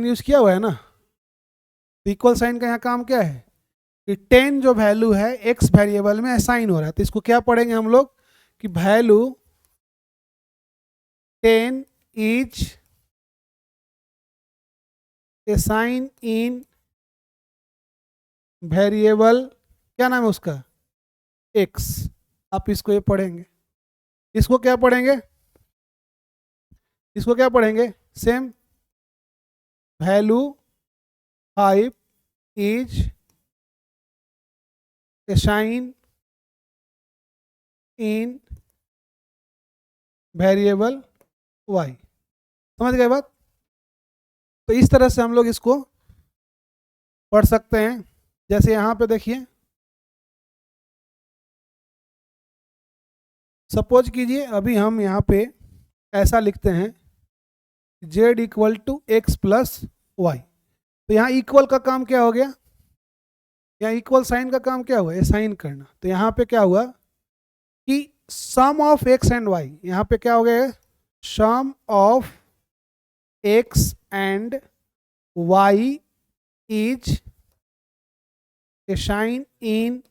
Use किया हुआ है ना। इक्वल साइन का यहाँ काम क्या है कि 10 जो वैल्यू है एक्स वेरिएबल में असाइन हो रहा है, तो इसको क्या पढ़ेंगे हम लोग कि value 10 is assign in variable, क्या नाम है उसका, एक्स। आप इसको ये पढ़ेंगे, इसको क्या पढ़ेंगे, इसको क्या पढ़ेंगे same, value 5 is assign in variable Y. समझ गए बात। तो इस तरह से हम लोग इसको पढ़ सकते हैं। जैसे यहाँ पे देखिए, सपोज कीजिए अभी हम यहाँ पे ऐसा लिखते हैं z equal to X plus Y. तो यहाँ इक्वल का काम क्या हो गया, यहाँ इक्वल साइन का काम क्या हुआ, असाइन करना। तो यहाँ पे क्या हुआ कि sum of X and Y, यहाँ पे क्या हो गया, sum of X and Y is assign in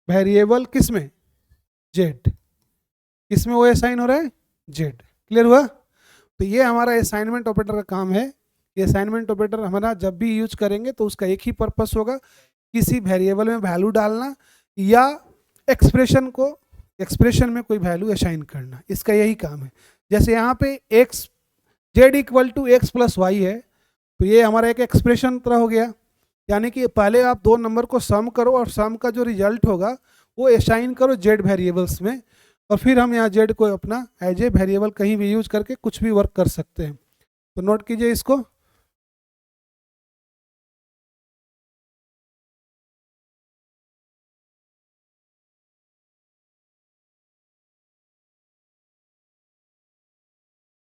variable किसमें, जेड। किसमें वो असाइन हो रहा है, जेड। क्लियर हुआ। तो ये हमारा असाइनमेंट ऑपरेटर का काम है। ये असाइनमेंट ऑपरेटर हमारा जब भी यूज करेंगे तो उसका एक ही पर्पस होगा, किसी वेरिएबल में वैल्यू डालना या एक्सप्रेशन में कोई वैल्यू असाइन करना, इसका यही काम है। जैसे यहाँ पे X Z equal to X plus Y है, तो ये हमारा एक एक्सप्रेशन तरह हो गया, यानी कि पहले आप दो नंबर को सम करो और सम का जो रिजल्ट होगा वो असाइन करो जेड वेरिएबल्स में, और फिर हम यहाँ जेड को अपना एज ए वेरिएबल कहीं भी यूज करके कुछ भी वर्क कर सकते हैं। तो नोट कीजिए इसको।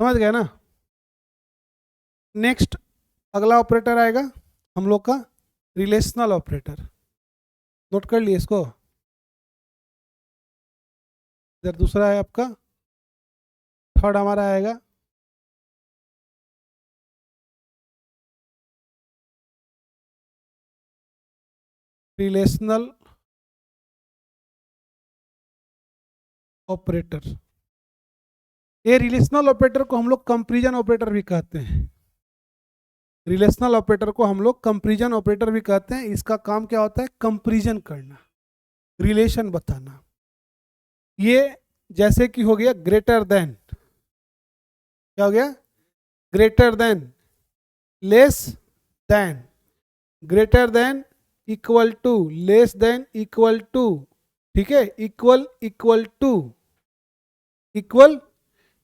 समझ गए ना। नेक्स्ट अगला ऑपरेटर आएगा हम लोग का रिलेशनल ऑपरेटर। नोट कर लिए इसको। इधर दूसरा है आपका, थर्ड हमारा आएगा रिलेशनल ऑपरेटर। ये रिलेशनल ऑपरेटर को हम लोग कंपैरिजन ऑपरेटर भी कहते हैं। रिलेशनल ऑपरेटर को हम लोग कंपैरिजन ऑपरेटर भी कहते हैं। इसका काम क्या होता है, कंपैरिजन करना, रिलेशन बताना। ये जैसे कि हो गया ग्रेटर देन, क्या हो गया, greater than, less than, greater than, equal to, less than, equal to, ठीक है, equal, equal to, equal,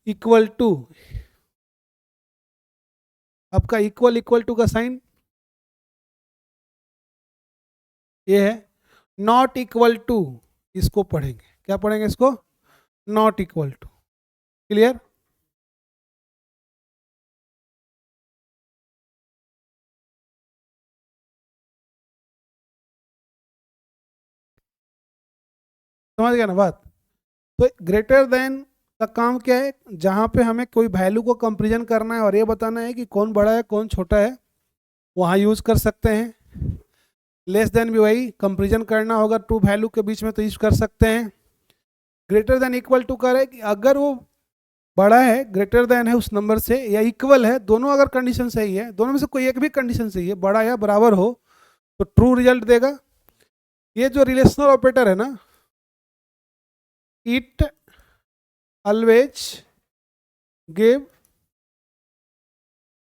equal to. आपका इक्वल इक्वल टू का साइन ये है। नॉट इक्वल टू, इसको पढ़ेंगे, क्या पढ़ेंगे इसको, नॉट इक्वल टू। क्लियर। समझ गया ना बात। तो ग्रेटर देन का काम क्या है, जहां पे हमें कोई वैल्यू को कंपैरिजन करना है और ये बताना है कि कौन बड़ा है कौन छोटा है, वहां यूज कर सकते हैं। लेस देन भी वही, कंपैरिजन करना होगा टू वैल्यू के बीच में तो यूज कर सकते हैं। ग्रेटर देन इक्वल टू कर है कि अगर वो बड़ा है, ग्रेटर देन है उस नंबर से, या इक्वल है, दोनों अगर कंडीशन सही है, दोनों में से कोई एक भी कंडीशन सही है, बड़ा या बराबर हो, तो ट्रू रिजल्ट देगा। ये जो रिलेशनल ऑपरेटर है ना, इट ऑलवेज गिव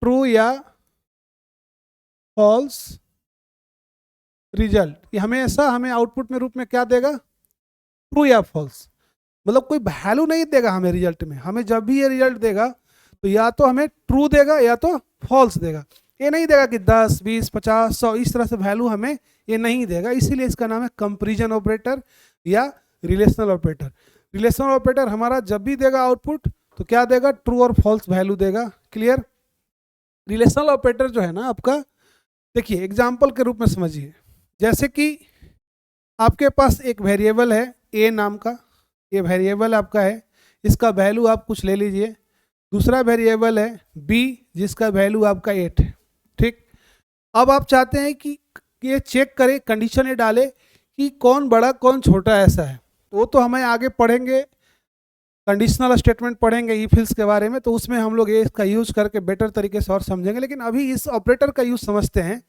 ट्रू या फॉल्स रिजल्ट। ये हमेशा हमें आउटपुट में रूप में क्या देगा, ट्रू या फॉल्स। मतलब कोई वैल्यू नहीं देगा हमें रिजल्ट में, हमें जब भी ये रिजल्ट देगा तो या तो हमें ट्रू देगा या तो फॉल्स देगा। ये नहीं देगा कि 10, 20, 50, 100 इस तरह से वैल्यू हमें ये नहीं देगा। इसीलिए इसका नाम है कंपैरिजन ऑपरेटर या रिलेशनल ऑपरेटर। रिलेशनल ऑपरेटर हमारा जब भी देगा आउटपुट तो क्या देगा, ट्रू और फॉल्स वैल्यू देगा। क्लियर। रिलेशनल ऑपरेटर जो है ना आपका, देखिए एग्जाम्पल के रूप में समझिए। जैसे कि आपके पास एक वेरिएबल है ए नाम का, ये वेरिएबल आपका है, इसका वैल्यू आप कुछ ले लीजिए, दूसरा वेरिएबल है बी जिसका वैल्यू आपका 8 है। ठीक, अब आप चाहते हैं कि ये चेक करे, कंडीशन ये डाले कि कौन बड़ा कौन छोटा ऐसा है। तो वो तो हमें आगे पढ़ेंगे, कंडीशनल स्टेटमेंट पढ़ेंगे ई फिल्स के बारे में, तो उसमें हम लोग ये इसका यूज करके बेटर तरीके से और समझेंगे। लेकिन अभी इस ऑपरेटर का यूज समझते हैं।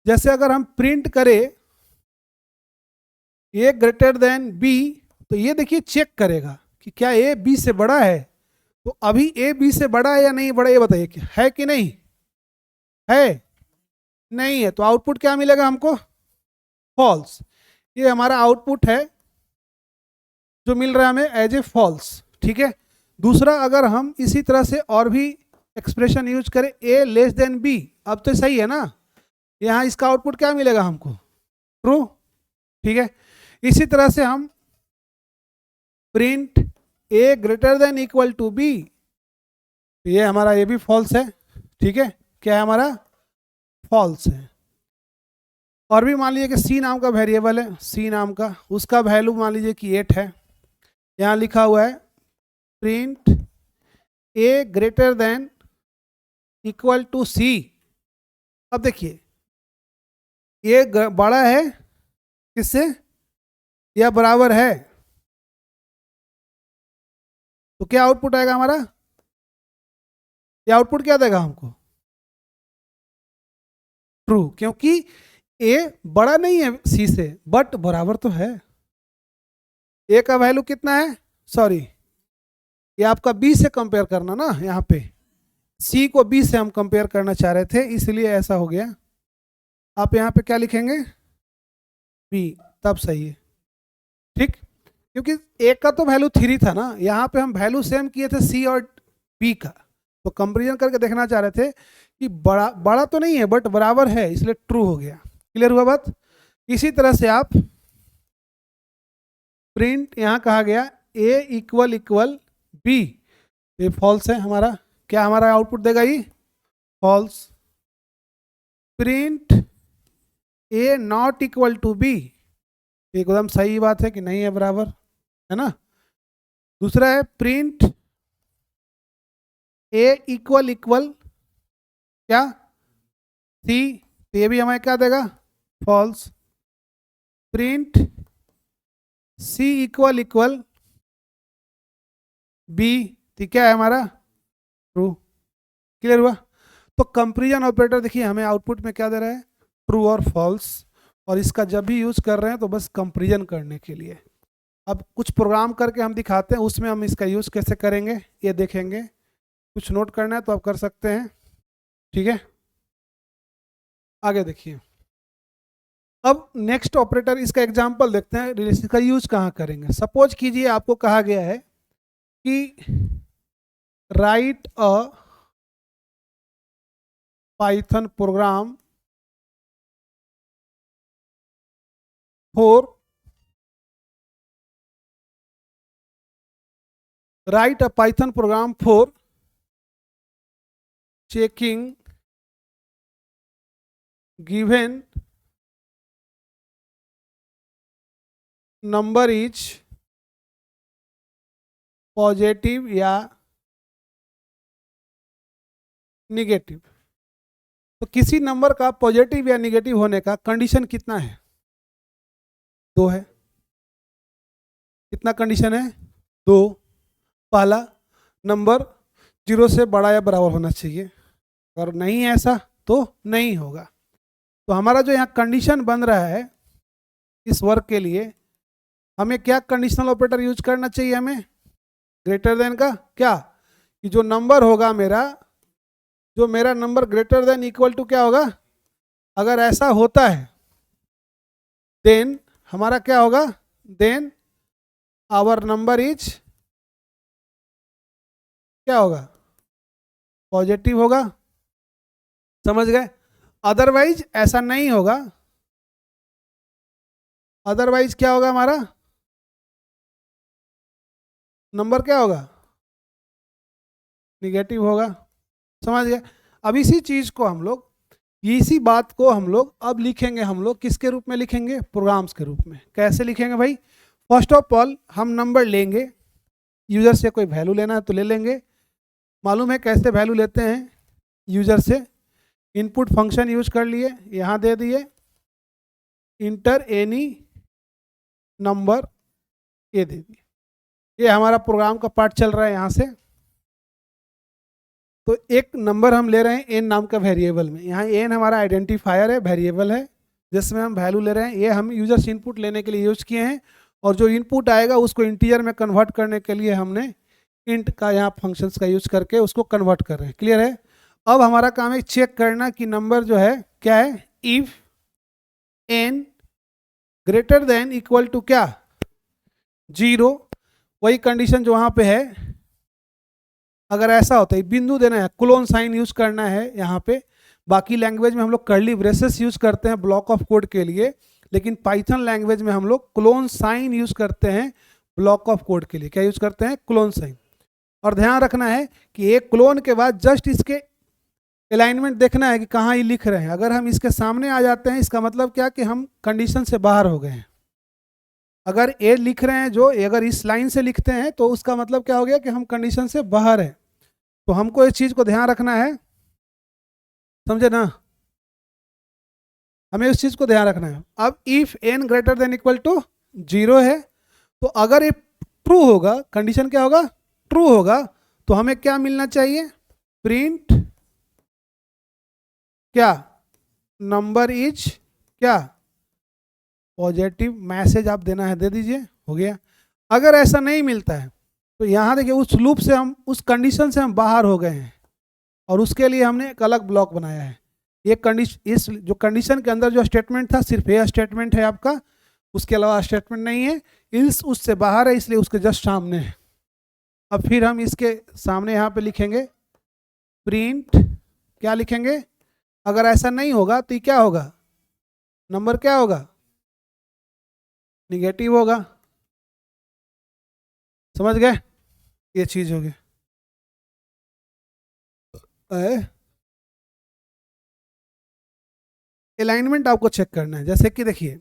जैसे अगर हम प्रिंट करें ए ग्रेटर देन बी, तो ये देखिए चेक करेगा कि क्या ए बी से बड़ा है। तो अभी ए बी से बड़ा है या नहीं बड़ा, ये बताइए कि है कि नहीं है, नहीं है। तो आउटपुट क्या मिलेगा हमको, फॉल्स। ये हमारा आउटपुट है जो मिल रहा है हमें एज ए फॉल्स। ठीक है, दूसरा अगर हम इसी तरह से और भी एक्सप्रेशन यूज करें ए लेस देन बी, अब तो सही है ना, यहाँ इसका आउटपुट क्या मिलेगा हमको, ट्रू। ठीक है, इसी तरह से हम print A greater than equal to B, ये हमारा ये भी फॉल्स है। ठीक है, क्या है हमारा, फॉल्स है। और भी मान लीजिए कि सी नाम का वेरिएबल है, सी नाम का, उसका वैल्यू मान लीजिए कि 8 है। यहाँ लिखा हुआ है print A greater than equal to C. अब देखिए ये बड़ा है किससे, या बराबर है, तो क्या आउटपुट आएगा हमारा, ये आउटपुट क्या देगा हमको, ट्रू, क्योंकि ए बड़ा नहीं है सी से बट बराबर तो है। ए का वैल्यू कितना है, सॉरी ये आपका बी से कंपेयर करना ना, यहाँ पे सी को बी से हम कंपेयर करना चाह रहे थे इसलिए ऐसा हो गया। आप यहाँ पे क्या लिखेंगे, बी, तब सही है। ठीक, क्योंकि ए का तो वैल्यू 3 था ना, यहाँ पे हम वैल्यू सेम किए थे सी और बी का, तो कंपेरिजन करके देखना चाह रहे थे कि बड़ा बड़ा तो नहीं है बट बराबर है, इसलिए ट्रू हो गया। क्लियर हुआ बात। इसी तरह से आप प्रिंट, यहाँ कहा गया ए इक्वल इक्वल बी, ये फॉल्स है हमारा, क्या हमारा आउटपुट देगा ये, false. Print A not equal to B, एकदम सही बात है कि नहीं है, बराबर है ना। दूसरा है प्रिंट ए इक्वल इक्वल क्या, सी, तो ये भी हमें क्या देगा, फॉल्स। प्रिंट सी इक्वल इक्वल बी, तो क्या है हमारा, ट्रू। क्लियर हुआ। तो कंपैरिजन ऑपरेटर देखिए हमें आउटपुट में क्या दे रहा है, ट्रू और फॉल्स, और इसका जब भी यूज कर रहे हैं तो बस कंपैरिजन करने के लिए। अब कुछ प्रोग्राम करके हम दिखाते हैं, उसमें हम इसका यूज कैसे करेंगे ये देखेंगे। कुछ नोट करना है तो आप कर सकते हैं। ठीक है, आगे देखिए। अब नेक्स्ट ऑपरेटर, इसका एग्जांपल देखते हैं, रिलेशन का यूज कहाँ करेंगे। सपोज कीजिए आपको कहा गया है कि right a Python programme for write a Python program for checking given number is positive या निगेटिव। तो किसी नंबर का पॉजिटिव या निगेटिव होने का कंडीशन कितना है, 2 है। कितना कंडीशन है, 2। पहला नंबर 0 से बड़ा या बराबर होना चाहिए, अगर नहीं है ऐसा तो नहीं होगा। तो हमारा जो यहाँ कंडीशन बन रहा है इस वर्क के लिए, हमें क्या कंडीशनल ऑपरेटर यूज करना चाहिए, हमें ग्रेटर देन का क्या, कि जो नंबर होगा मेरा, जो मेरा number greater than equal to क्या होगा, अगर ऐसा होता है देन हमारा क्या होगा, देन आवर नंबर इज क्या होगा, पॉजिटिव होगा। समझ गए। अदरवाइज ऐसा नहीं होगा, अदरवाइज क्या होगा, हमारा नंबर क्या होगा, निगेटिव होगा। समझ गए। अब इसी चीज को हम लोग, इसी बात को हम लोग अब लिखेंगे, हम लोग किसके रूप में लिखेंगे, प्रोग्राम्स के रूप में। कैसे लिखेंगे भाई, फर्स्ट ऑफ ऑल हम नंबर लेंगे, यूजर से कोई वैल्यू लेना है तो ले लेंगे। मालूम है कैसे वैल्यू लेते हैं यूजर से। इनपुट फंक्शन यूज कर लिए, यहाँ दे दिए इंटर एनी नंबर, ये दे दिए। ये हमारा प्रोग्राम का पार्ट चल रहा है यहाँ से। तो एक नंबर हम ले रहे हैं एन नाम का वेरिएबल में, यहाँ एन हमारा आइडेंटिफायर है, वेरिएबल है जिसमें हम वैल्यू ले रहे हैं। ये हम यूजर से इनपुट लेने के लिए यूज किए हैं, और जो इनपुट आएगा उसको इंटीजर में कन्वर्ट करने के लिए हमने इंट का यहाँ फंक्शंस का यूज करके उसको कन्वर्ट कर रहे हैं। क्लियर है? अब हमारा काम है चेक करना कि नंबर जो है क्या है, if N greater than equal to क्या, 0, वही कंडीशन जो वहाँ पे है। अगर ऐसा होता है, बिंदु देना है, क्लोन साइन यूज करना है यहाँ पे। बाकी लैंग्वेज में हम लोग कर्ली ब्रेसेस यूज करते हैं ब्लॉक ऑफ कोड के लिए, लेकिन पाइथन लैंग्वेज में हम लोग क्लोन साइन यूज करते हैं ब्लॉक ऑफ कोड के लिए। क्या यूज करते हैं? Colon sign. और ध्यान रखना है कि एक क्लोन के बाद जस्ट इसके अलाइनमेंट देखना है कि कहाँ ये लिख रहे हैं। अगर हम इसके सामने आ जाते हैं, इसका मतलब क्या कि हम कंडीशन से बाहर हो गए हैं। अगर ए लिख रहे हैं जो, अगर इस लाइन से लिखते हैं तो उसका मतलब क्या हो गया कि हम कंडीशन से बाहर है। तो हमको इस चीज को ध्यान रखना है, समझे ना? हमें उस चीज को ध्यान रखना है। अब if N greater than equal to 0 है, तो अगर ये ट्रू होगा, कंडीशन क्या होगा, ट्रू होगा, तो हमें क्या मिलना चाहिए, प्रिंट क्या, नंबर इज क्या, पॉजिटिव। मैसेज आप देना है, दे दीजिए, हो गया। अगर ऐसा नहीं मिलता है तो यहाँ देखिए उस लूप से हम, उस कंडीशन से हम बाहर हो गए हैं, और उसके लिए हमने एक अलग ब्लॉक बनाया है। ये कंडीशन, इस जो कंडीशन के अंदर जो स्टेटमेंट था सिर्फ ये स्टेटमेंट है आपका, उसके अलावा स्टेटमेंट नहीं है। इस उससे बाहर है, इसलिए उसके जस्ट सामने है। अब फिर हम इसके सामने यहाँ पे लिखेंगे प्रिंट, क्या लिखेंगे? अगर ऐसा नहीं होगा तो क्या होगा, नंबर क्या होगा, निगेटिव होगा। समझ गए? ये चीज होगी। अलाइनमेंट आपको चेक करना है। जैसे कि देखिए,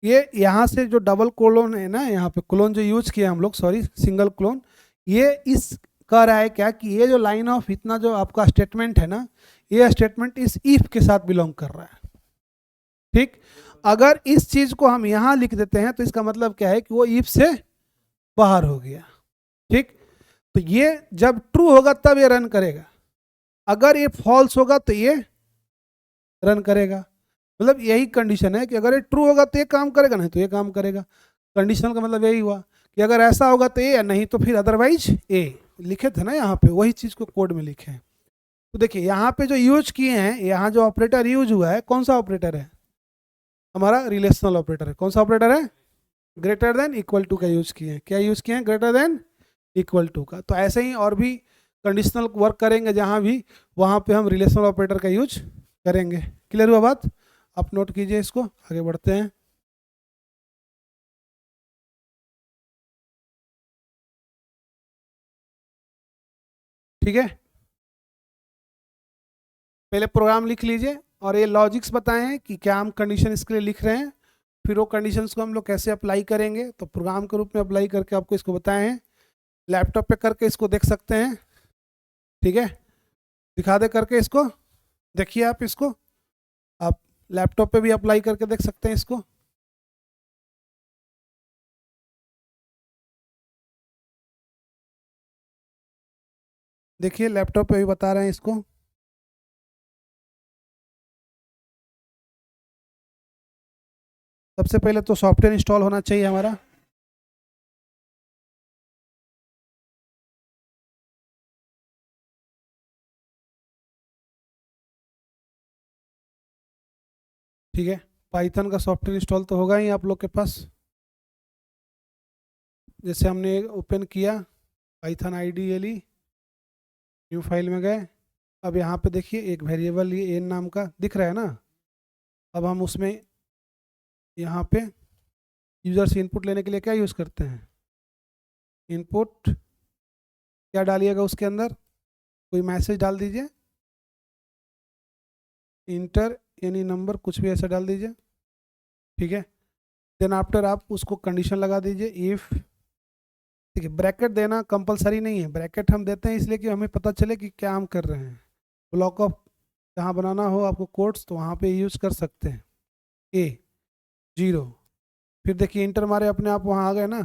ये यहाँ से जो डबल कोलोन है ना, यहाँ पे क्लोन जो यूज किया हम लोग, सॉरी सिंगल क्लोन, ये इस कह रहा है क्या कि ये जो लाइन ऑफ इतना जो आपका स्टेटमेंट है ना, ये स्टेटमेंट इस इफ के साथ बिलोंग कर रहा है। ठीक, अगर इस चीज को हम यहाँ लिख देते हैं तो इसका मतलब क्या है कि वो इफ से बाहर हो गया। ठीक, तो ये जब ट्रू होगा तब ये रन करेगा, अगर ये फॉल्स होगा तो ये रन करेगा। मतलब यही कंडीशन है कि अगर ये ट्रू होगा तो ये काम करेगा, नहीं तो ये काम करेगा। कंडीशन का मतलब यही हुआ कि अगर ऐसा होगा तो ए, नहीं तो फिर अदरवाइज ए। लिखे थे ना यहाँ पे, वही चीज को कोड में लिखे हैं। तो देखिए यहाँ पे जो यूज किए हैं, यहाँ जो ऑपरेटर यूज हुआ है, कौन सा ऑपरेटर है, हमारा रिलेशनल ऑपरेटर है। कौन सा ऑपरेटर है? ग्रेटर देन इक्वल टू का यूज किए हैं। क्या यूज किए हैं? ग्रेटर देन इक्वल टू का। तो ऐसे ही और भी कंडीशनल वर्क करेंगे जहाँ भी, वहाँ पे हम रिलेशनल ऑपरेटर का यूज करेंगे। क्लियर हुआ बात? आप नोट कीजिए इसको, आगे बढ़ते हैं। ठीक है, पहले प्रोग्राम लिख लीजिए और ये लॉजिक्स बताएं कि क्या हम कंडीशन इसके लिए लिख रहे हैं, फिर वो कंडीशंस को हम लोग कैसे अप्लाई करेंगे। तो प्रोग्राम के रूप में अप्लाई करके आपको इसको बताए हैं। लैपटॉप पे करके इसको देख सकते हैं। ठीक है, दिखा दे करके इसको, देखिए आप इसको, आप लैपटॉप पे भी अप्लाई करके देख सकते हैं इसको। देखिए लैपटॉप पे भी बता रहे हैं इसको। सबसे पहले तो सॉफ्टवेयर इंस्टॉल होना चाहिए हमारा। ठीक है, पाइथन का सॉफ्टवेयर इंस्टॉल तो होगा ही आप लोग के पास। जैसे हमने ओपन किया पाइथन आईडीएलई, न्यू फाइल में गए। अब यहाँ पे देखिए एक वेरिएबल ये एन नाम का दिख रहा है ना। अब हम उसमें यहाँ पे यूजर से इनपुट लेने के लिए क्या यूज़ करते हैं, इनपुट क्या डालिएगा उसके अंदर, कोई मैसेज डाल दीजिए, इंटर यानी नंबर, कुछ भी ऐसा डाल दीजिए। ठीक है, देन आफ्टर आप उसको कंडीशन लगा दीजिए, इफ ठीक है, ब्रैकेट देना कंपलसरी नहीं है, ब्रैकेट हम देते हैं इसलिए कि हमें पता चले कि क्या हम कर रहे हैं। ब्लॉक ऑफ जहाँ बनाना हो आपको कोट्स तो वहाँ पे यूज कर सकते हैं। ए 0, फिर देखिए इंटर मारे अपने आप वहाँ आ गए ना,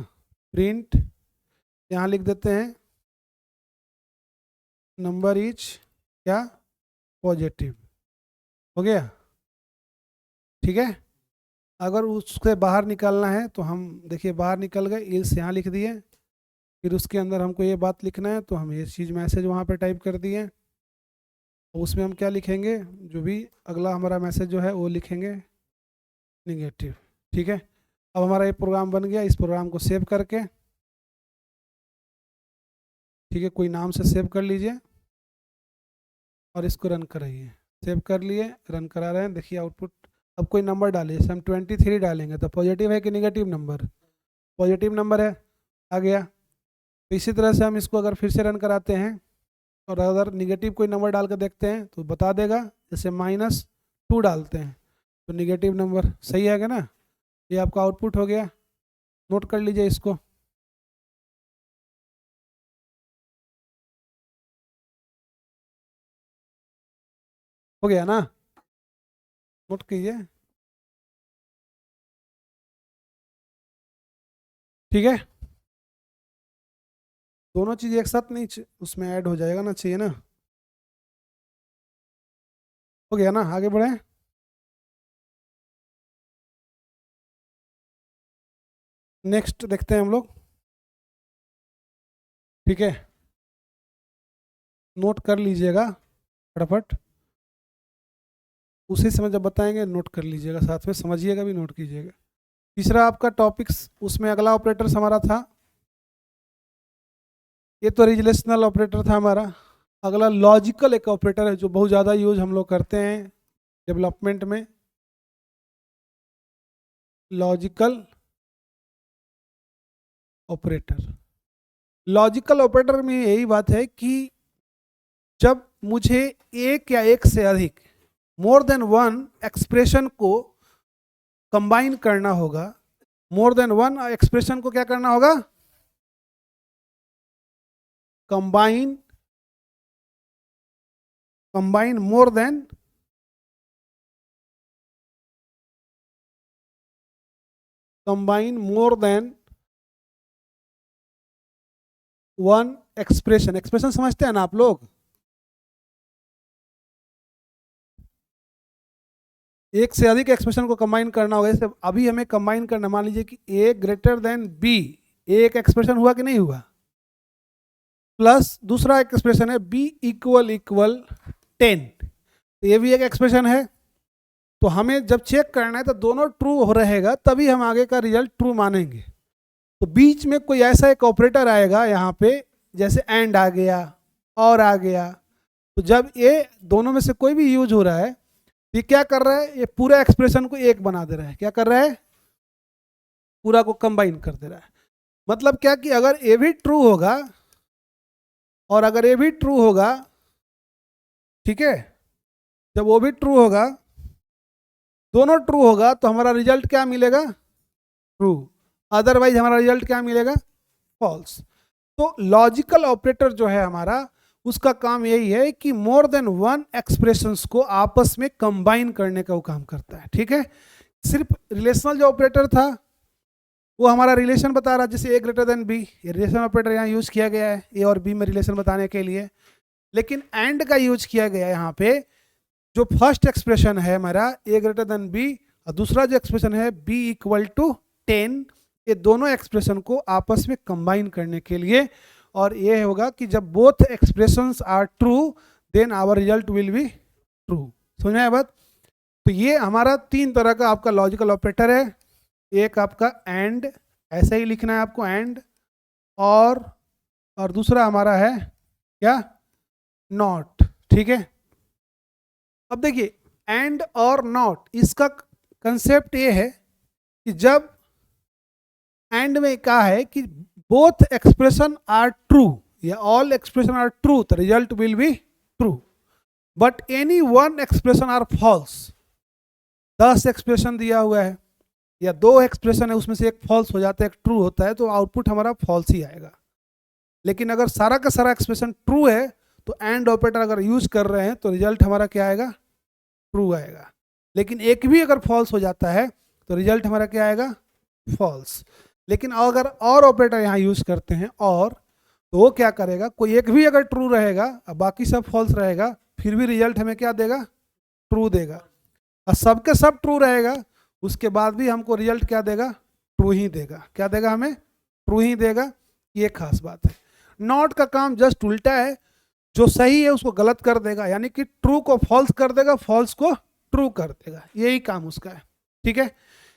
प्रिंट यहाँ लिख देते हैं नंबर इज क्या पॉजिटिव, हो गया। ठीक है, अगर उससे बाहर निकालना है तो हम देखिए बाहर निकल गए, इल्स यहाँ लिख दिए, फिर उसके अंदर हमको ये बात लिखना है तो हम ये चीज़ मैसेज वहाँ पे टाइप कर दिए, उसमें हम क्या लिखेंगे, जो भी अगला हमारा मैसेज जो है वो लिखेंगे निगेटिव। ठीक है, अब हमारा ये प्रोग्राम बन गया, इस प्रोग्राम को सेव करके, ठीक है, कोई नाम से सेव कर लीजिए और इसको रन कराइए। सेव कर लिए, रन करा रहे हैं, देखिए आउटपुट। अब कोई नंबर डालिए, जैसे हम 23 डालेंगे तो पॉजिटिव है कि निगेटिव नंबर, पॉजिटिव नंबर है, आ गया। तो इसी तरह से हम इसको अगर फिर से रन कराते हैं और अगर निगेटिव कोई नंबर डाल कर देखते हैं तो बता देगा, जैसे -2 डालते हैं तो निगेटिव नंबर, सही है क्या ना। ये आपका आउटपुट हो गया, नोट कर लीजिए इसको। हो गया ना, नोट कीजिए। ठीक है, दोनों चीज़ एक साथ नहीं उसमें ऐड हो जाएगा ना, चाहिए ना। हो गया ना, आगे बढ़े। नेक्स्ट देखते हैं हम लोग। ठीक है, नोट कर लीजिएगा फटाफट, उसी समय जब बताएंगे नोट कर लीजिएगा, साथ में समझिएगा भी, नोट कीजिएगा। तीसरा आपका टॉपिक्स, उसमें अगला ऑपरेटर्स हमारा था, ये तो रिलेशनल ऑपरेटर था हमारा। अगला लॉजिकल एक ऑपरेटर है जो बहुत ज़्यादा यूज हम लोग करते हैं डेवलपमेंट में, लॉजिकल ऑपरेटर। लॉजिकल ऑपरेटर में यही बात है कि जब मुझे एक या एक से अधिक मोर देन वन एक्सप्रेशन को कंबाइन करना होगा, मोर देन वन एक्सप्रेशन को क्या करना होगा, combine, combine more than one expression. Expression समझते हैं ना आप लोग, एक से अधिक एक्सप्रेशन को कंबाइन करना होगा। जैसे अभी हमें कंबाइन करना, मान लीजिए कि ए ग्रेटर देन बी, एक एक्सप्रेशन हुआ कि नहीं हुआ, प्लस दूसरा एक्सप्रेशन है बी इक्वल इक्वल 10, तो ये भी एक एक्सप्रेशन है। तो हमें जब चेक करना है तो दोनों ट्रू हो रहेगा तभी हम आगे का रिजल्ट ट्रू मानेंगे। तो बीच में कोई ऐसा एक ऑपरेटर आएगा यहाँ पे, जैसे एंड आ गया, और आ गया, तो जब ये दोनों में से कोई भी यूज हो रहा है, ये क्या कर रहा है, ये पूरा एक्सप्रेशन को एक बना दे रहा है। क्या कर रहा है, पूरा को कंबाइन कर दे रहा है। मतलब क्या कि अगर ये भी ट्रू होगा और अगर ये भी ट्रू होगा, ठीक है, जब वो भी ट्रू होगा, दोनों ट्रू होगा तो हमारा रिजल्ट क्या मिलेगा, ट्रू, अदरवाइज हमारा रिजल्ट क्या मिलेगा, फॉल्स। तो लॉजिकल ऑपरेटर जो है हमारा, उसका काम यही है कि मोर देन वन एक्सप्रेशंस को आपस में कंबाइन करने का वो काम करता है। ठीक है, सिर्फ रिलेशनल जो ऑपरेटर था वो हमारा रिलेशन बता रहा है, जैसे ए ग्रेटर देन बी, ये रिलेशन ऑपरेटर यहाँ यूज किया गया है ए और बी में रिलेशन बताने के लिए। लेकिन एंड का यूज किया गया है यहाँ पे, जो फर्स्ट एक्सप्रेशन है हमारा ए ग्रेटर देन बी और दूसरा जो एक्सप्रेशन है बी इक्वल टू 10, ये दोनों एक्सप्रेशन को आपस में कंबाइन करने के लिए। और ये होगा कि जब both expressions are true then our result will be true. समझ में आया बात। तो ये हमारा 3 तरह का आपका लॉजिकल ऑपरेटर है। एक आपका एंड, ऐसे ही लिखना है आपको एंड, और दूसरा हमारा है क्या, नॉट। ठीक है, अब देखिए एंड और नॉट, इसका कंसेप्ट ये है कि जब एंड में कहा है कि बोथ एक्सप्रेशन आर ट्रू या ऑल एक्सप्रेशन आर ट्रू, तो result will be true, but any one expression are false. 10 expression दिया हुआ है या 2 एक्सप्रेशन है, उसमें से एक फॉल्स हो जाता है एक ट्रू होता है, तो आउटपुट हमारा फॉल्स ही आएगा। लेकिन अगर सारा का सारा एक्सप्रेशन ट्रू है तो एंड ऑपरेटर अगर यूज कर रहे हैं तो रिजल्ट हमारा क्या आएगा, ट्रू आएगा। लेकिन एक भी अगर फॉल्स हो जाता है तो रिजल्ट हमारा क्या आएगा, फॉल्स। लेकिन अगर और ऑपरेटर यहाँ यूज करते हैं और, तो वो क्या करेगा, कोई एक भी अगर ट्रू रहेगा और बाकी सब फॉल्स रहेगा, फिर भी रिजल्ट हमें क्या देगा, ट्रू देगा। और सबके सब ट्रू रहेगा उसके बाद भी हमको रिजल्ट क्या देगा, ट्रू ही देगा। क्या देगा हमें, ट्रू ही देगा। ये खास बात है। नॉट का काम जस्ट उल्टा है, जो सही है उसको गलत कर देगा, यानी कि ट्रू को फॉल्स कर देगा, फॉल्स को ट्रू कर देगा, यही काम उसका है। ठीक है,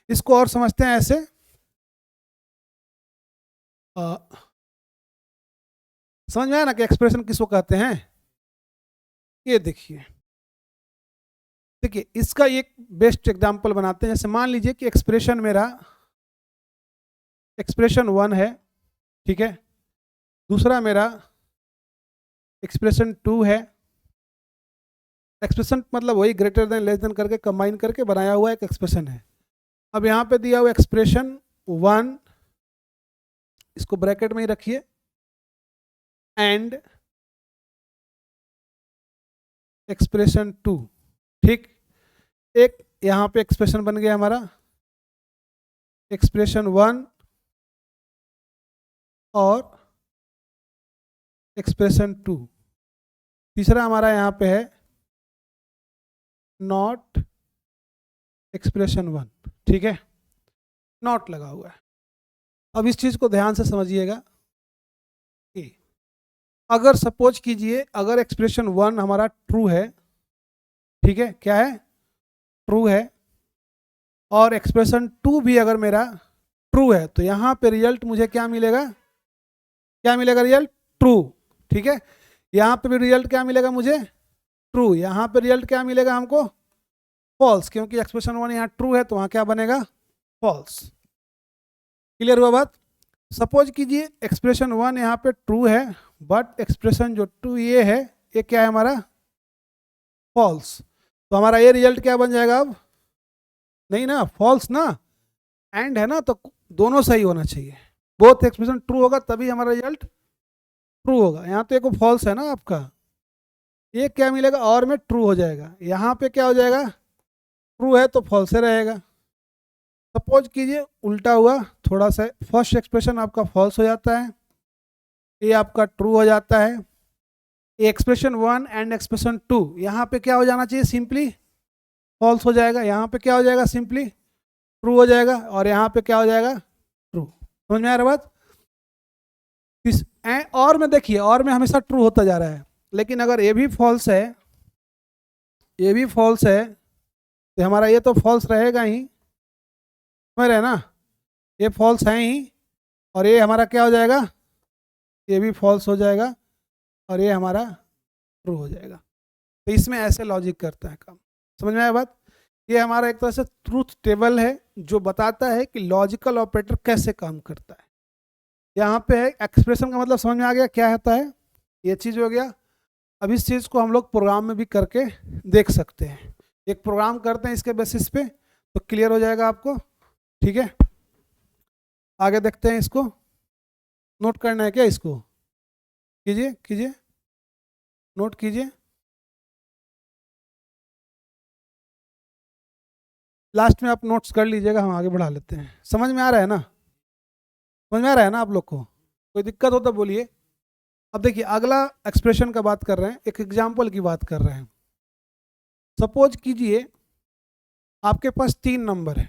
इसको और समझते हैं ऐसे। समझ में आया ना कि एक्सप्रेशन किसको कहते हैं। ये देखिए, देखिए इसका एक बेस्ट एग्जांपल बनाते हैं। जैसे मान लीजिए कि एक्सप्रेशन मेरा एक्सप्रेशन 1 है, ठीक है, दूसरा मेरा एक्सप्रेशन 2 है। एक्सप्रेशन मतलब वही ग्रेटर देन लेस देन करके कंबाइन करके बनाया हुआ एक एक्सप्रेशन है। अब यहाँ पे दिया हुआ एक्सप्रेशन 1, इसको ब्रैकेट में ही रखिए, एंड एक्सप्रेशन 2, ठीक। एक यहाँ पे एक्सप्रेशन बन गया हमारा एक्सप्रेशन 1 और एक्सप्रेशन 2। तीसरा हमारा यहाँ पे है नॉट एक्सप्रेशन 1, ठीक है, नॉट लगा हुआ है। अब इस चीज़ को ध्यान से समझिएगा कि अगर सपोज कीजिए अगर एक्सप्रेशन 1 हमारा ट्रू है, ठीक है, क्या है, ट्रू है, और एक्सप्रेशन 2 भी अगर मेरा ट्रू है, तो यहाँ पे रिजल्ट मुझे क्या मिलेगा, क्या मिलेगा, रिजल्ट ट्रू। ठीक है, यहाँ पे भी रिजल्ट क्या मिलेगा मुझे, ट्रू। यहाँ पे रिजल्ट क्या मिलेगा हमको, फॉल्स, क्योंकि एक्सप्रेशन 1 यहाँ ट्रू है तो वहाँ क्या बनेगा, फॉल्स। क्लियर हुआ बात। सपोज कीजिए एक्सप्रेशन 1 यहाँ पे ट्रू है, बट एक्सप्रेशन जो 2 ये है, ये क्या है हमारा, फॉल्स। तो हमारा ये रिजल्ट क्या बन जाएगा अब, नहीं ना, फॉल्स ना, एंड है ना, तो दोनों सही होना चाहिए। बोथ एक्सप्रेशन ट्रू होगा तभी हमारा रिजल्ट ट्रू होगा। यहाँ तो एक फॉल्स है ना आपका, ये क्या मिलेगा, और में ट्रू हो जाएगा। यहाँ पे क्या हो जाएगा, ट्रू है तो फॉल्स रहेगा। सपोज कीजिए उल्टा हुआ थोड़ा सा, फर्स्ट एक्सप्रेशन आपका फॉल्स हो जाता है, ये आपका ट्रू हो जाता है। एक्सप्रेशन 1 एंड एक्सप्रेशन 2 यहाँ पे क्या हो जाना चाहिए, सिंपली फॉल्स हो जाएगा। यहाँ पे क्या हो जाएगा, सिंपली ट्रू हो जाएगा, और यहाँ पे क्या हो जाएगा, ट्रू। समझ में आ रहा बात। और में देखिए, और में हमेशा ट्रू होता जा रहा है, लेकिन अगर ये भी फॉल्स है, ये भी फॉल्स है, तो हमारा ये तो फॉल्स रहेगा ही, समझ रहे हैं ना, ये फॉल्स है ही, और ये हमारा क्या हो जाएगा, ये भी फॉल्स हो जाएगा, और ये हमारा ट्रू हो जाएगा। तो इसमें ऐसे लॉजिक करता है काम। समझ में आया बात। ये हमारा एक तरह से ट्रूथ टेबल है जो बताता है कि लॉजिकल ऑपरेटर कैसे काम करता है। यहाँ पे है एक्सप्रेशन का मतलब समझ में आ गया क्या होता है, ये चीज़ हो गया। अब इस चीज़ को हम लोग प्रोग्राम में भी करके देख सकते हैं। एक प्रोग्राम करते हैं इसके बेसिस पे, तो क्लियर हो जाएगा आपको। ठीक है, आगे देखते हैं। इसको नोट करना है क्या, इसको कीजिए कीजिए, नोट कीजिए। लास्ट में आप नोट्स कर लीजिएगा, हम आगे बढ़ा लेते हैं। समझ में आ रहा है ना, समझ में आ रहा है ना आप लोग को, कोई दिक्कत हो तो बोलिए। अब देखिए अगला एक्सप्रेशन का बात कर रहे हैं, एक एग्जाम्पल की बात कर रहे हैं। सपोज कीजिए आपके पास 3 नंबर है,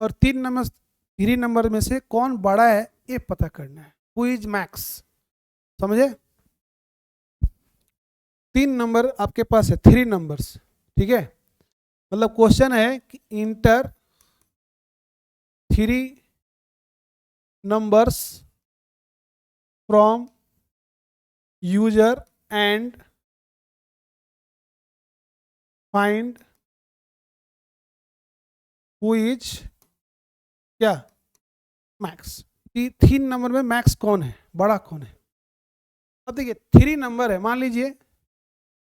और 3 नंबर में से कौन बड़ा है ये पता करना है। हु इज मैक्स, समझे। 3 नंबर आपके पास है, 3 नंबर्स, ठीक है। मतलब क्वेश्चन है कि inter 3 numbers from user and find who is क्या, मैक्स। 3 नंबर में मैक्स कौन है, बड़ा कौन है। अब देखिए 3 नंबर है, मान लीजिए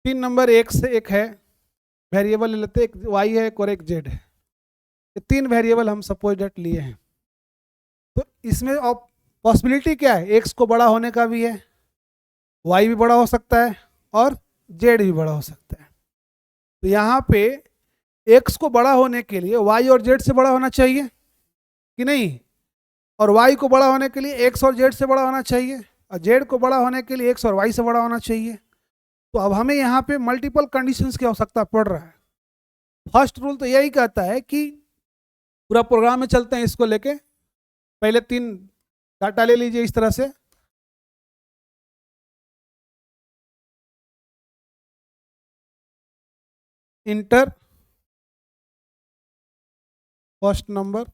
3 नंबर एक से एक है, वेरिएबल ले लेते हैं, एक वाई है एक और एक जेड है। 3 वेरिएबल हम सपोज डेट लिए हैं। तो इसमें अब पॉसिबिलिटी क्या है, एक्स को बड़ा होने का भी है, वाई भी बड़ा हो सकता है और जेड भी बड़ा हो सकता है। तो यहाँ पे एक्स को बड़ा होने के लिए वाई और जेड से बड़ा होना चाहिए कि नहीं, और वाई को बड़ा होने के लिए एक्स और जेड से बड़ा होना चाहिए, और जेड को बड़ा होने के लिए एक्स और वाई से बड़ा होना चाहिए। तो अब हमें यहाँ पे मल्टीपल कंडीशंस की आवश्यकता पड़ रहा है। फर्स्ट रूल तो यही कहता है कि पूरा प्रोग्राम में चलते हैं इसको लेके, पहले 3 डाटा ले लीजिए इस तरह से, inter first number,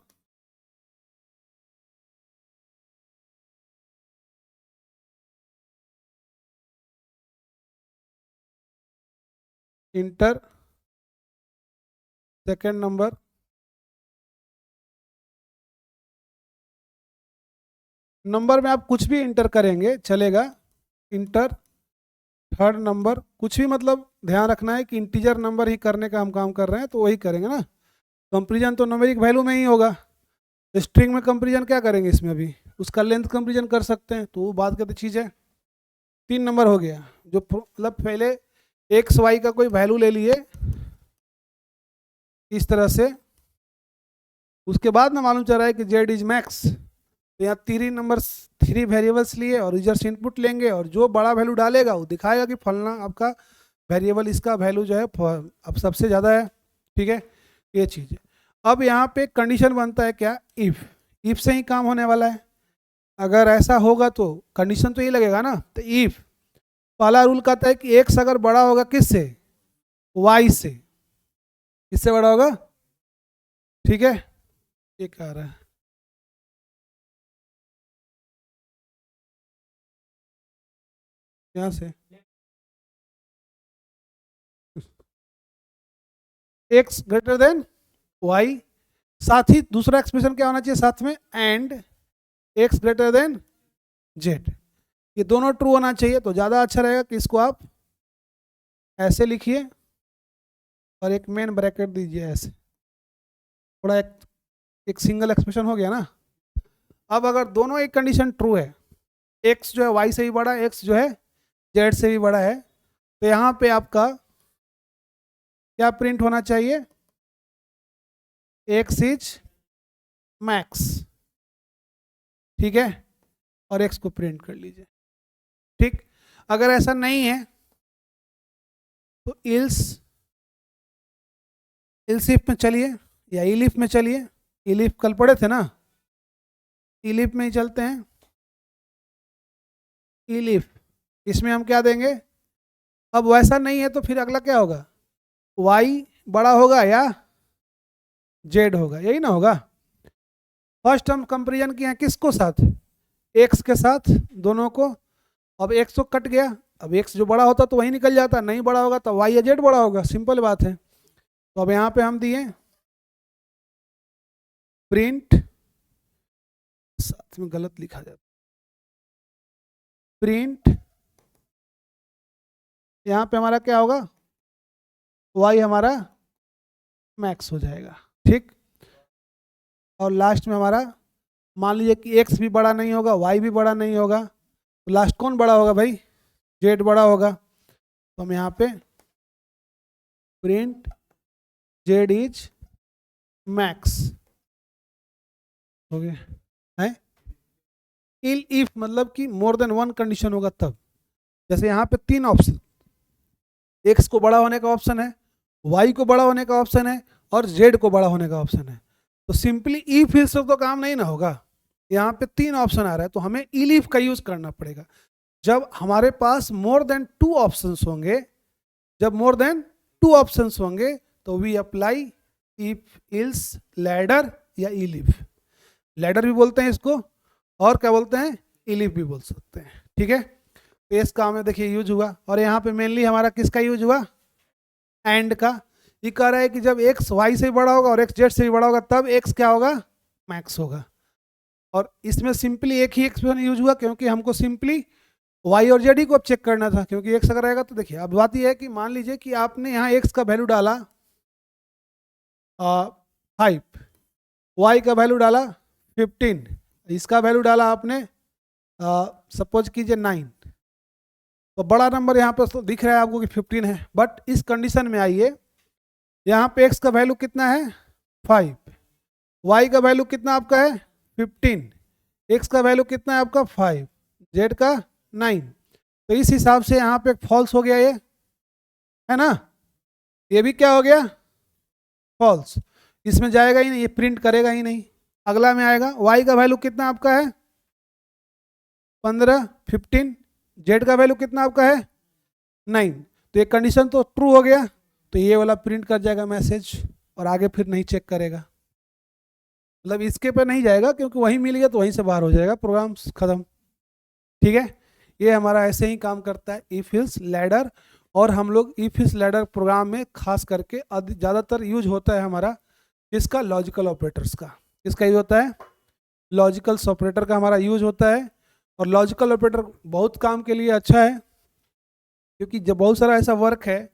inter second number, number में आप कुछ भी इंटर करेंगे चलेगा, इंटर थर्ड नंबर, कुछ भी मतलब ध्यान रखना है कि इंटीजर नंबर ही करने का हम काम कर रहे हैं तो वही करेंगे ना। कंपेरिजन तो न्यूमेरिक वैल्यू में ही होगा, स्ट्रिंग में कंपेरिजन क्या करेंगे, इसमें अभी उसका लेंथ कंपेरिजन कर सकते हैं, तो वो बात करते चीज़ है। 3 नंबर हो गया, जो मतलब पहले एक्स वाई का कोई वैल्यू ले लिए इस तरह से, उसके बाद में मालूम चल रहा है कि जेड इज मैक्स, तो यहाँ 3 वेरिएबल्स लिए और यूजर्स इनपुट लेंगे और जो बड़ा वैल्यू डालेगा वो दिखाएगा कि फलना आपका वेरिएबल इसका वैल्यू जो है अब सबसे ज़्यादा है, ठीक है, ये चीज़ है। अब यहाँ पे कंडीशन बनता है क्या, इफ़ से ही काम होने वाला है। अगर ऐसा होगा तो कंडीशन तो ये लगेगा ना, तो इफ़ पहला रूल कहता है कि एक्स अगर बड़ा होगा किससे, वाई से, किससे बड़ा होगा, ठीक है, ये कह रहा है यहाँ से, एक्स ग्रेटर देन वाई, साथ ही दूसरा एक्सप्रेशन क्या होना चाहिए साथ में, and x greater than Z, ये दोनों ट्रू होना चाहिए। तो ज़्यादा अच्छा रहेगा कि इसको आप ऐसे लिखिए और एक मेन ब्रैकेट दीजिए ऐसे, थोड़ा एक सिंगल एक्सप्रेशन हो गया ना। अब अगर दोनों एक कंडीशन ट्रू है, एक्स जो है वाई से भी बड़ा है, एक्स जो है जेड से भी बड़ा है, तो यहाँ पे आपका क्या प्रिंट होना चाहिए, एक्स इज मैक्स, ठीक है, और एक्स को प्रिंट कर लीजिए, ठीक। अगर ऐसा नहीं है तो इल्स इफ में चलिए या इलिफ में चलिए, इलिफ कल पढ़े थे ना, इलिफ में ही चलते हैं, इलिफ, इसमें हम क्या देंगे, अब वैसा नहीं है तो फिर अगला क्या होगा, वाई बड़ा होगा या जेड होगा, यही ना होगा। फर्स्ट हम कंपेरिजन किए हैं किसको साथ, एक्स के साथ दोनों को, अब एक्स तो कट गया, अब एक्स जो बड़ा होता तो वही निकल जाता, नहीं बड़ा होगा तो वाई या जेड बड़ा होगा, सिंपल बात है। तो अब यहाँ पे हम दिए प्रिंट, साथ में गलत लिखा जाता, प्रिंट, यहाँ पे हमारा क्या होगा, वाई हमारा मैक्स हो जाएगा, ठीक। और लास्ट में हमारा मान लीजिए कि एक्स भी बड़ा नहीं होगा, वाई भी बड़ा नहीं होगा, तो लास्ट कौन बड़ा होगा भाई, जेड बड़ा होगा। तो हम यहाँ पे प्रिंट जेड इज मैक्स हो गया है। इफ मतलब कि मोर देन वन कंडीशन होगा तब, जैसे यहाँ पे 3 ऑप्शन, एक्स को बड़ा होने का ऑप्शन है, वाई को बड़ा होने का ऑप्शन है और जेड को बड़ा होने का ऑप्शन है, तो सिंपली इफ से तो काम नहीं ना होगा, यहाँ पे 3 ऑप्शन आ रहा है तो हमें इफ का यूज करना पड़ेगा। जब हमारे पास मोर देन 2 ऑप्शंस होंगे, जब मोर देन 2 ऑप्शंस होंगे तो we apply if else ladder या इलिफ, लैडर भी बोलते हैं इसको और क्या बोलते हैं, इलिफ भी बोल सकते हैं, ठीक है। तो इसका हमें देखिए यूज हुआ, और यहाँ पे मेनली हमारा किसका यूज हुआ, एंड का। ये कह रहा है कि जब एक्स वाई से भी बड़ा होगा और एक्स जेड से भी बड़ा होगा तब एक्स क्या होगा, मैक्स होगा। और इसमें सिंपली एक ही एक्सप्रेशन यूज हुआ क्योंकि हमको सिंपली वाई और जेड ही को अब चेक करना था, क्योंकि एक्स अगर रहेगा तो देखिए अब बात यह है कि मान लीजिए कि आपने यहाँ एक्स का वैल्यू डाला 5, वाई का वैल्यू डाला 15, इसका वैल्यू डाला आपने सपोज कीजिए 9, तो बड़ा नंबर यहाँ पे तो दिख रहा है आपको कि 15 है, बट इस कंडीशन में आइए, यहाँ पे x का वैल्यू कितना है 5, y का वैल्यू कितना आपका है 15, x का वैल्यू कितना है आपका 5, z का 9, तो इस हिसाब से यहाँ पे फॉल्स हो गया, ये है ना, ये भी क्या हो गया फॉल्स, इसमें जाएगा ही नहीं, ये प्रिंट करेगा ही नहीं। अगला में आएगा y का वैल्यू कितना आपका है 15, 15, z का वैल्यू कितना आपका है 9, तो ये कंडीशन तो ट्रू हो गया, तो ये वाला प्रिंट कर जाएगा मैसेज और आगे फिर नहीं चेक करेगा, मतलब इसके पे नहीं जाएगा क्योंकि वहीं मिल गया तो वहीं से बाहर हो जाएगा, प्रोग्राम खत्म। ठीक है, ये हमारा ऐसे ही काम करता है इफ एल्स लैडर, और हम लोग इफ एल्स लैडर प्रोग्राम में खास करके ज़्यादातर यूज होता है हमारा इसका लॉजिकल ऑपरेटर्स का, किसका यूज होता है लॉजिकल ऑपरेटर का हमारा यूज होता है। और लॉजिकल ऑपरेटर बहुत काम के लिए अच्छा है, क्योंकि जब बहुत सारा ऐसा वर्क है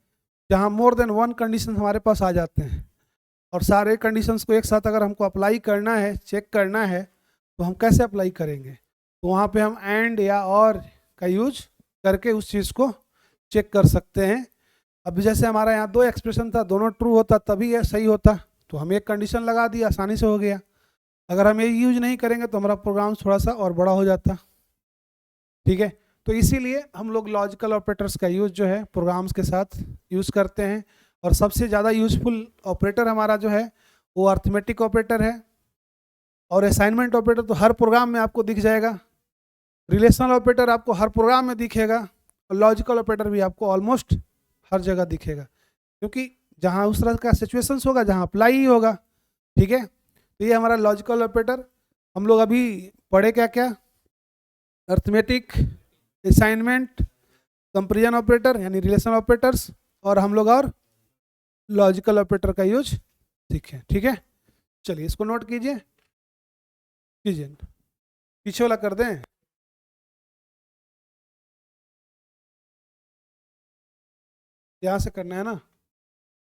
जहाँ मोर देन वन कंडीशन हमारे पास आ जाते हैं, और सारे कंडीशंस को एक साथ अगर हमको अप्लाई करना है, चेक करना है, तो हम कैसे अप्लाई करेंगे, तो वहाँ पे हम एंड या और का यूज करके उस चीज़ को चेक कर सकते हैं। अब जैसे हमारा यहाँ 2 एक्सप्रेशन था, दोनों ट्रू होता तभी ये सही होता, तो हम एक कंडीशन लगा दी, आसानी से हो गया। अगर हम ये यूज नहीं करेंगे तो हमारा प्रोग्राम थोड़ा सा और बड़ा हो जाता। ठीक है, तो इसीलिए हम लोग लॉजिकल ऑपरेटर्स का यूज जो है प्रोग्राम्स के साथ यूज़ करते हैं। और सबसे ज़्यादा यूजफुल ऑपरेटर हमारा जो है वो अर्थमेटिक ऑपरेटर है, और असाइनमेंट ऑपरेटर तो हर प्रोग्राम में आपको दिख जाएगा, रिलेशनल ऑपरेटर आपको हर प्रोग्राम में दिखेगा, और लॉजिकल ऑपरेटर भी आपको ऑलमोस्ट हर जगह दिखेगा, क्योंकि जहाँ उस तरह का सिचुएशंस होगा जहाँ अप्लाई ही होगा। ठीक है, तो ये हमारा लॉजिकल ऑपरेटर। हम लोग अभी पढ़े क्या क्या, अर्थमेटिक, असाइनमेंट, कंपेरिजन ऑपरेटर यानी रिलेशनल ऑपरेटर्स, और हम लोग और लॉजिकल ऑपरेटर का यूज सीखे। ठीक है, चलिए इसको नोट कीजिए, पीछे वाला कर दें, यहाँ से करना है ना,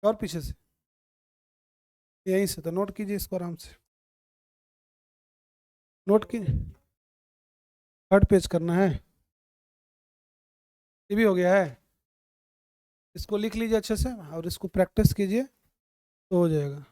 और पीछे से, यहीं से, तो नोट कीजिए इसको आराम से, नोट कीजिए, थर्ड पेज करना है, ये भी हो गया है, इसको लिख लीजिए अच्छे से और इसको प्रैक्टिस कीजिए तो हो जाएगा।